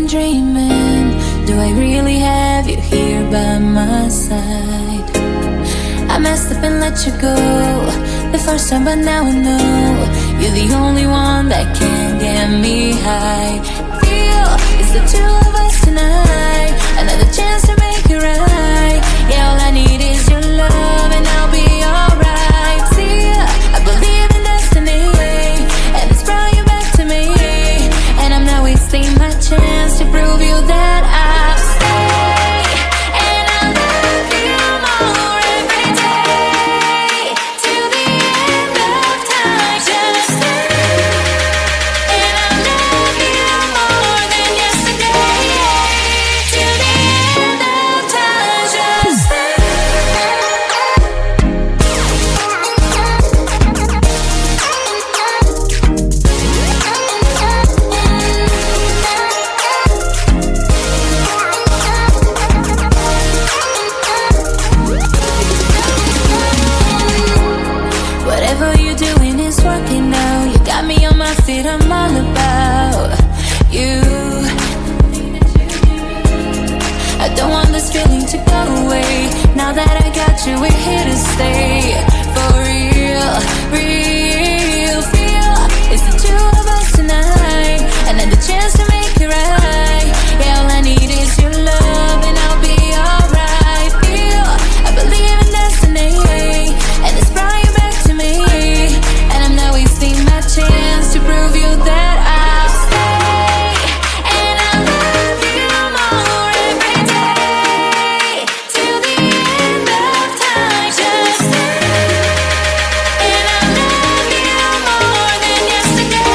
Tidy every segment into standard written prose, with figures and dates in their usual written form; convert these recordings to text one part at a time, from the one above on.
dreaming? Do I really have you here by my side? I messed up and let you go the first time, but now I know you're the only one that can get me high. Feel it's the two of us tonight, another chance to make it right. Yeah, all I need is your love and I'll be alright. See, I believe in destiny, and it's brought you back to me, and I'm not wasting my chance to prove you that I'll stay. And I love you more every day, till the end of time. Just stay. And I love you more than yesterday, till the end of time. Just stay. Whatever you're doing is working now. You got me on my feet, I'm all about you. I don't want this feeling to go away. Now that I got you, we're here to stay. For real, real feel it's the two of us tonight, another chance to make it right. Yeah, all I need is your love and I'll be alright. Feel I believe in destiny, and it's brought you back to me, and I'm not wasting my chance to prove you that I'll stay. And I love you more every day, till the end of time. Just stay. And I love you more than yesterday,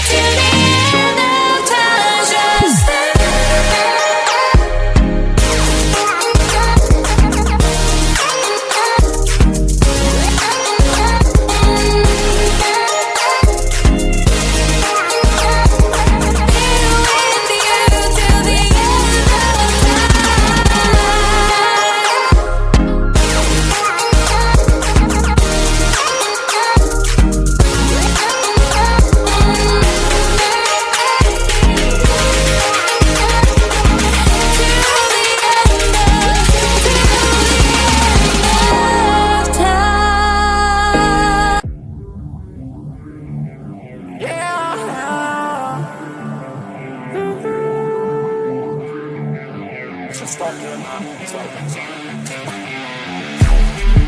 till the end of time. Just stay.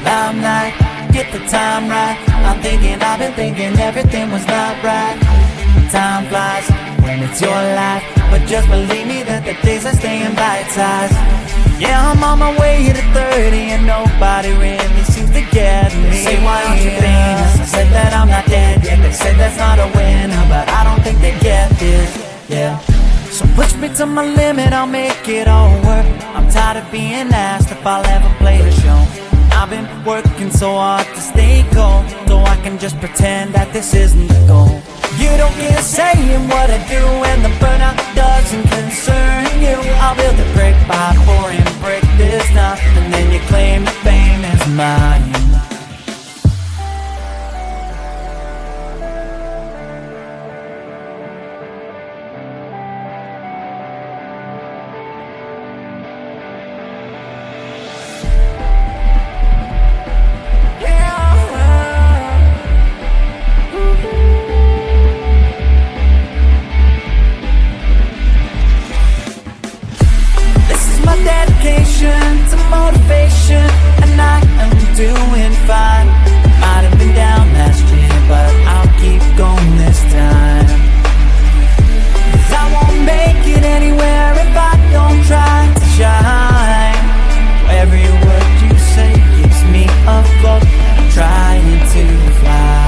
I'm like, get the time right. I'm thinking, I've been thinking everything was not right. Time flies when it's your life, but just believe me that the days are staying bite-sized. Yeah, I'm on my way to 30 and nobody really seems to get me. They say, why aren't you famous? I said that I'm not dead yet. They said that's not a winner, but I don't think they get this, yeah. So push me to my limit, I'll make it all work. I'm tired of being asked if I'll ever play the show. I've been working so hard to stay cold, so I can just pretend that this isn't the goal. You don't get a say in what I do, and the burnout doesn't concern you. I'll build a brick by pouring brick this time, and then you claim the fame is mine. Dedication to motivation, and I am doing fine. Might have been down last year, but I'll keep going this time. 'Cause I won't make it anywhere if I don't try to shine. Every word you say keeps me afloat, I'm trying to fly.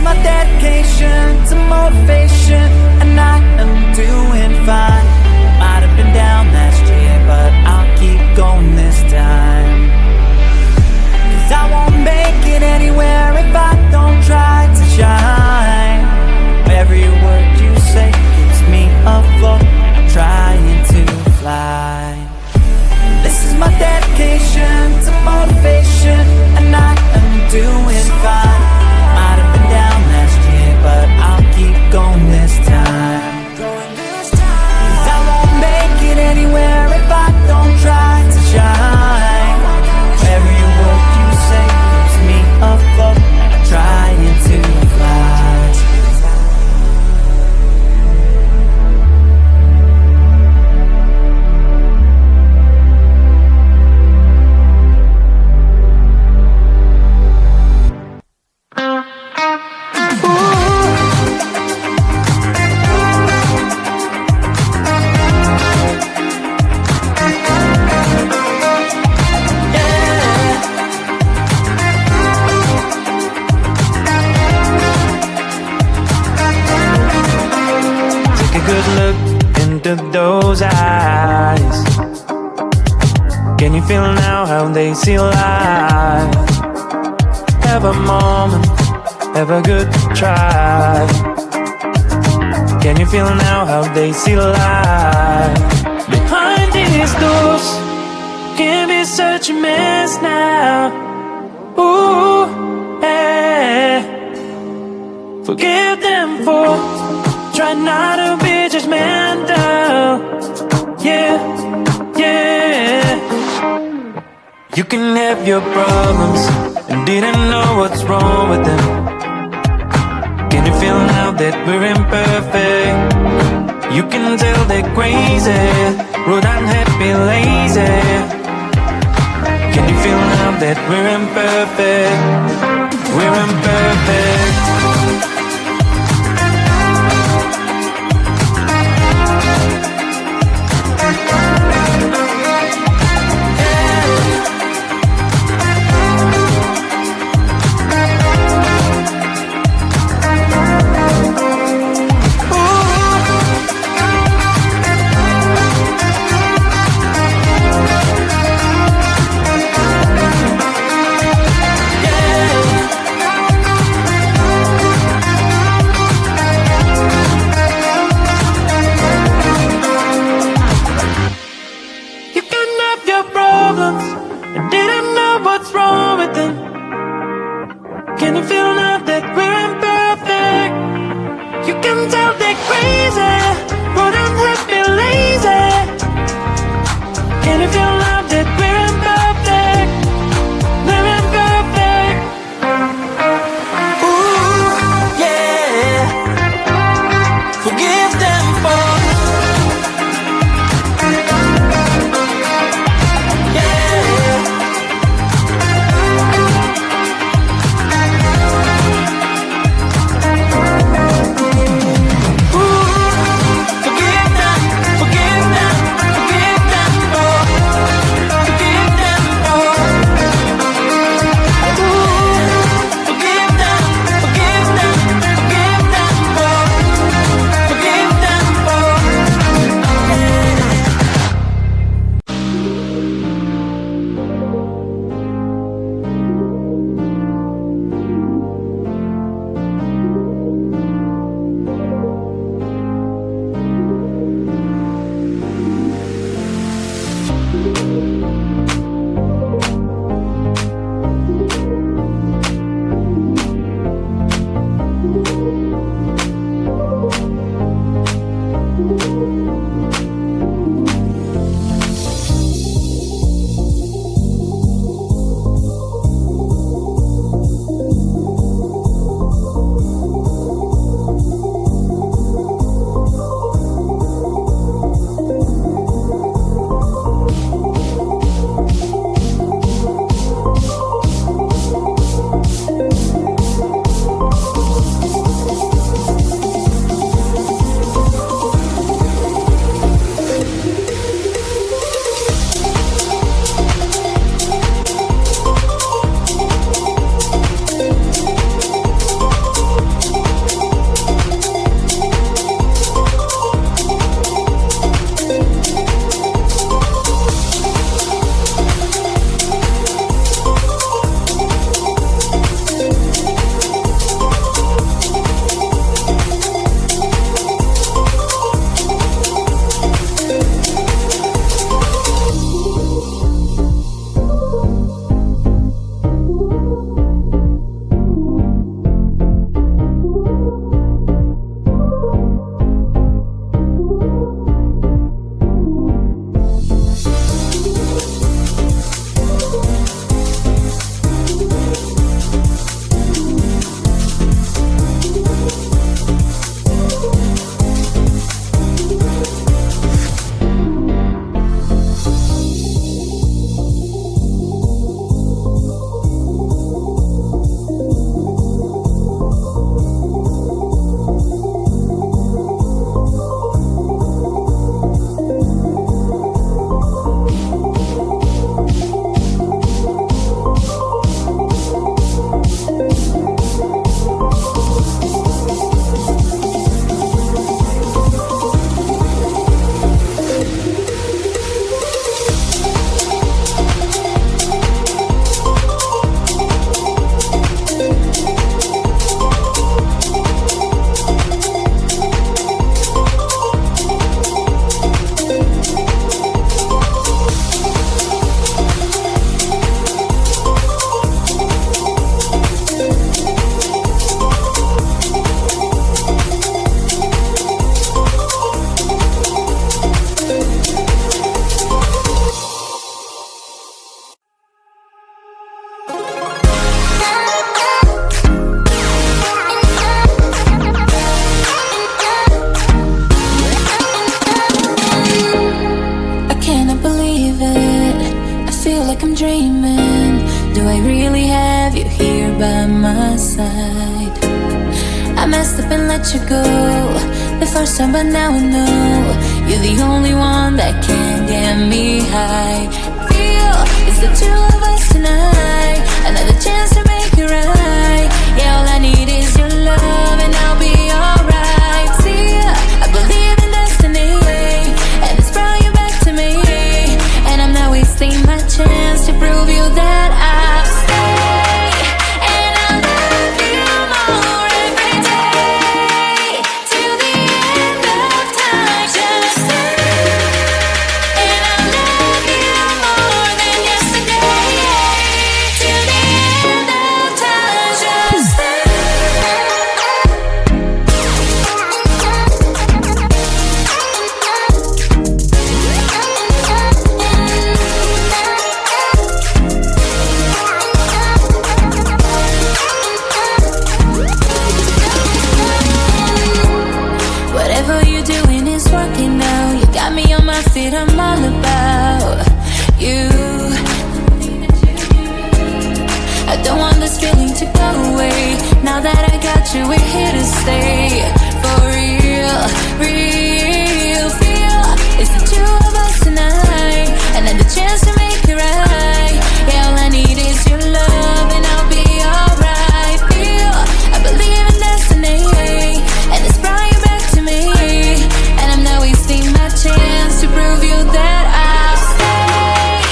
My dedication to motivation, and I am doing fine. Might have been down last year, but I'll keep going this time. 'Cause I won't make it anywhere if I don't try to shine. Every word you say keeps me afloat, I'm trying to fly. eyes. Can you feel now how they see life? Have a moment, have a good try. Can you feel now how they see life? Behind these doors can be such a mess now. Ooh, yeah. Forgive them for trying not to be judgmental. Yeah, yeah. You can have your problems and didn't know what's wrong with them. Can you feel now that we're imperfect? You can tell they're crazy, rude, unhappy, lazy. Can you feel now that we're imperfect? We're imperfect. Can you feel now that we're imperfect? You can tell they're crazy, but I'm happy, lazy. Can you feel now that we're imperfect? We're imperfect. Ooh, yeah. Forgive them for believe it. I feel like I'm dreaming. Do I really have you here by my side? I messed up and let you go the first time, but now I know you're the only one that can get me high. Feel it's the two of us tonight, another chance to make it right. Yeah, all I need is your love and I'll be alright. See, I believe in destiny, and it's brought you back to me, and I'm not wasting my chance to prove you that I'll stay, and I'll love you more every day till the end of time. Just stay, and I'll love you more than yesterday till the end of time. Just stay. Whatever you're doing is working now. You got me on my feet, I'm all about you. I don't want this feeling to go away. Now that I got you, we're here to stay. For real, real feel it's the two of us tonight, another chance to make it right. Yeah, all I need is your love and I'll be alright. Feel I believe in destiny, and it's brought you back to me, and I'm not wasting my chance to prove you that I'll stay,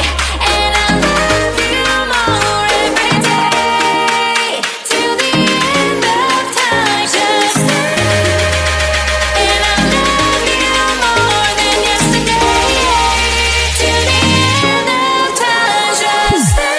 and I'll love you more every day till the end of time. Just stay, and I'll love you more than yesterday till the end of time. Just stay.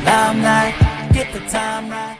Limelight, get the time right.